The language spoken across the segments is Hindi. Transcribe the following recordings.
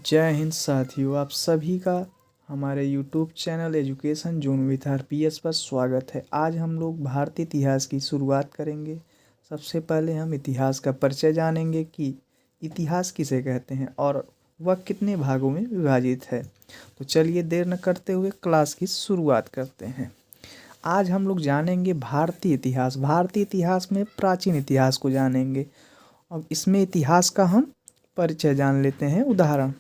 जय हिंद साथियों, आप सभी का हमारे YouTube channel education zone with RPS पर स्वागत है। आज हम लोग भारतीय इतिहास की शुरुआत करेंगे। सबसे पहले हम इतिहास का परिचय जानेंगे कि इतिहास किसे कहते हैं और वह कितने भागों में विभाजित है। तो चलिए देर न करते हुए क्लास की शुरुआत करते हैं। आज हम लोग जानेंगे भारतीय इतिहास। भारतीय इतिहास में प्राचीन इतिहास को जानेंगे। अब इसमें इतिहास का हम परिचय जान लेते हैं। उदाहरण: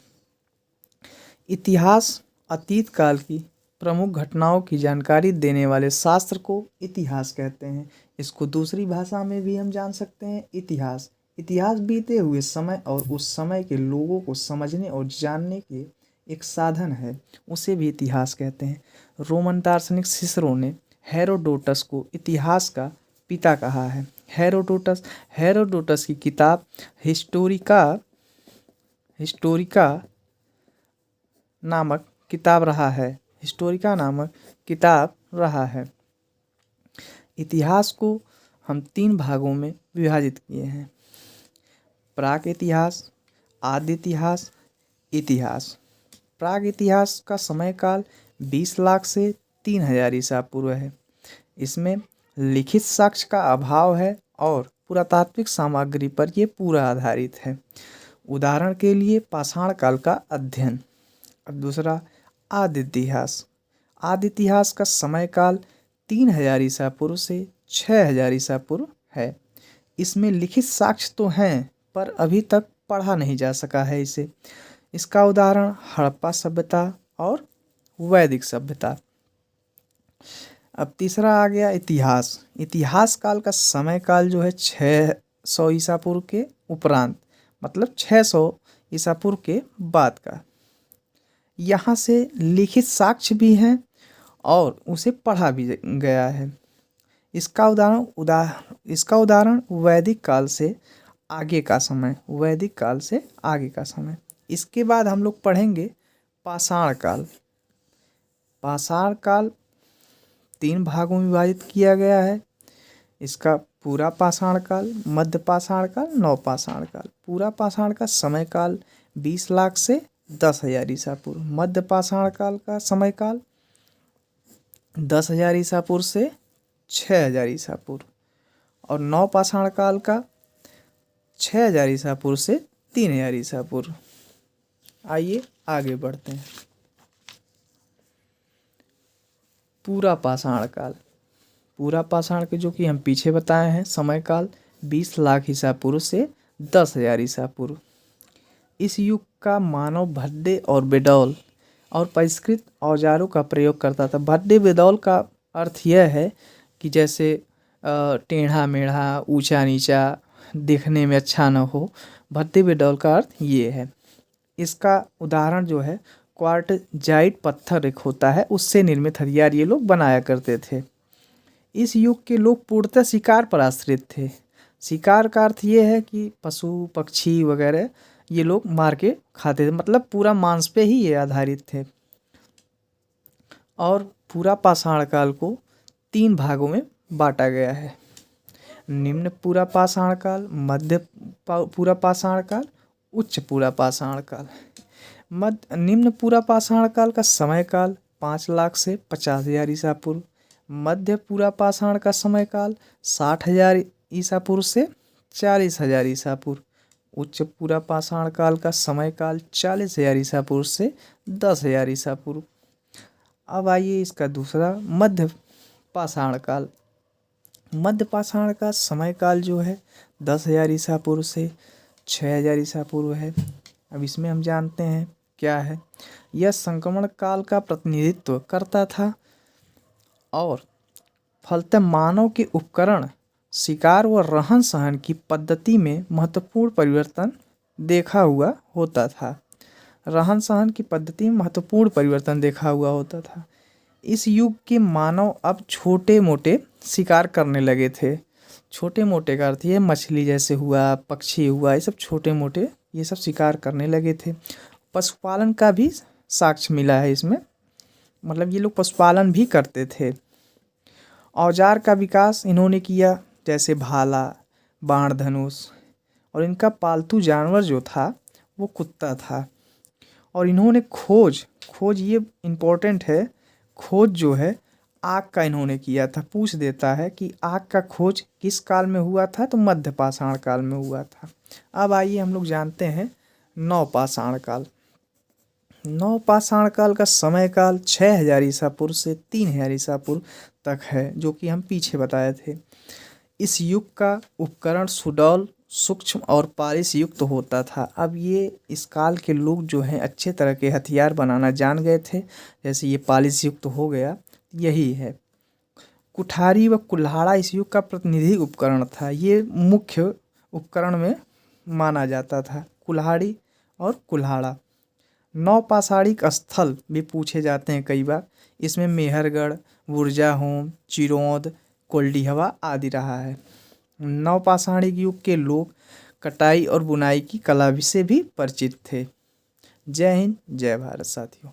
इतिहास अतीत काल की प्रमुख घटनाओं की जानकारी देने वाले शास्त्र को इतिहास कहते हैं। इसको दूसरी भाषा में भी हम जान सकते हैं। इतिहास बीते हुए समय और उस समय के लोगों को समझने और जानने के एक साधन है, उसे भी इतिहास कहते हैं। रोमन दार्शनिक सिसरो ने हेरोडोटस को इतिहास का पिता कहा है। हेरोडोटस की किताब हिस्टोरिका नामक किताब रहा है। इतिहास को हम 3 भागों में विभाजित किए हैं: प्राक इतिहास, आदि इतिहास, इतिहास। प्राक इतिहास का समय काल 20 लाख से 3000 ईसा पूर्व है। इसमें लिखित साक्ष्य का अभाव है और पुरातात्विक सामग्री पर यह पूरा आधारित है। उदाहरण के लिए पाषाण काल का अध्ययन। अब दूसरा, आदि इतिहास। आदि इतिहास का समय काल 3000 ईसा पूर्व से 6000 ईसा पूर्व है। इसमें लिखित साक्ष्य तो हैं पर अभी तक पढ़ा नहीं जा सका है इसे। इसका उदाहरण हड़प्पा सभ्यता और वैदिक सभ्यता। अब तीसरा आ गया इतिहास। इतिहास काल का समय काल जो है 600 ईसा पूर्व के उपरांत, मतलब 600 ईसा पूर्व के बाद का। यहाँ से लिखित साक्ष्य भी हैं और उसे पढ़ा भी गया है। इसका उदाहरण वैदिक काल से आगे का समय। इसके बाद हम लोग पढ़ेंगे पाषाण काल। पाषाण काल 3 भागों में विभाजित किया गया है। इसका पूरा पाषाण काल, मध्य पाषाण काल, नवपाषाण काल। पूरा पाषाण का समय काल 20 लाख से 10,000 ईसा पूर्व। मध्य पाषाण काल का समय काल 10,000 ईसा पूर्व से 6,000 ईसा पूर्व और नवपाषाण काल का 6,000 ईसा पूर्व से 3,000 ईसा पूर्व। आइए आगे बढ़ते हैं। पूरा पाषाण काल। पूरा पाषाण के जो कि हम पीछे बताए हैं समय काल 20 लाख ईसा पूर्व से 10,000 ईसा पूर्व। इस युग का मानव भड्डे और बेडौल और परिष्कृत औजारों का प्रयोग करता था। भड्डे बेदौल का अर्थ यह है कि जैसे टेढ़ा मेढ़ा, ऊंचा नीचा, देखने में अच्छा न हो। भड्डे बेदौल का अर्थ ये है। इसका उदाहरण जो है क्वार्टजाइट पत्थर एक होता है, उससे निर्मित हथियार ये लोग बनाया करते थे। इस युग के लोग पूर्णतः शिकार पर आश्रित थे। शिकार का अर्थ ये है कि पशु पक्षी वगैरह ये लोग मार के खाते थे, मतलब पूरा मांस पे ही ये आधारित थे। और पूरा पाषाण काल को 3 भागों में बांटा गया है: निम्न पूरा पाषाण काल, मध्य पूरा पाषाण काल, उच्च पूरा पाषाण काल। निम्न पूरा पाषाण काल का समय काल 5 लाख से 50,000 ईसा पूर्व। मध्य पूरा पाषाण का समय काल 60,000 ईसा पूर्व से 40,000 ईसा पूर्व। उच्च पूरा पाषाण काल का समय काल 40,000 ईसा पूर्व से 10,000 ईसा पूर्व। अब आइए इसका दूसरा, मध्य पाषाण काल। मध्य पाषाण का समय काल जो है 10,000 ईसा पूर्व से 6,000 ईसा पूर्व है। अब इसमें हम जानते हैं क्या है। यह संक्रमण काल का प्रतिनिधित्व करता था और फलतः मानव के उपकरण, शिकार व रहन सहन की पद्धति में महत्वपूर्ण परिवर्तन देखा हुआ होता था। इस युग के मानव अब छोटे मोटे शिकार करने लगे थे। छोटे मोटे का अर्थ ये मछली जैसे हुआ, पक्षी हुआ, ये सब छोटे मोटे ये सब शिकार करने लगे थे। पशुपालन का भी साक्ष्य मिला है इसमें, मतलब ये लोग पशुपालन भी करते थे। औजार का विकास इन्होंने किया, जैसे भाला, बाण धनुष। और इनका पालतू जानवर जो था वो कुत्ता था। और इन्होंने खोज ये इम्पोर्टेंट है, खोज जो है आग का इन्होंने किया था। पूछ देता है कि आग का खोज किस काल में हुआ था, तो मध्य पाषाण काल में हुआ था। अब आइए हम लोग जानते हैं नवपाषाण काल। नवपाषाण काल का समय काल 6000 ईसा पूर्व से 3000 ईसा पूर्व तक है, जो कि हम पीछे बताए थे। इस युग का उपकरण सुडौल, सूक्ष्म और पालिश युक्त होता था। अब ये इस काल के लोग जो हैं अच्छे तरह के हथियार बनाना जान गए थे, जैसे ये पालिश युक्त हो गया, यही है। कुठारी व कुल्हाड़ा इस युग का प्रतिनिधि उपकरण था। ये मुख्य उपकरण में माना जाता था, कुल्हाड़ी और कुल्हाड़ा। नवपाषाणिक स्थल भी पूछे जाते हैं कई बार। इसमें मेहरगढ़, बुरजाहोम, चिरौंद, कोल्डिहवा आदि रहा है। नवपाषाणिक युग के लोग कटाई और बुनाई की कला से भी परिचित थे। जय हिंद, जय भारत साथियों।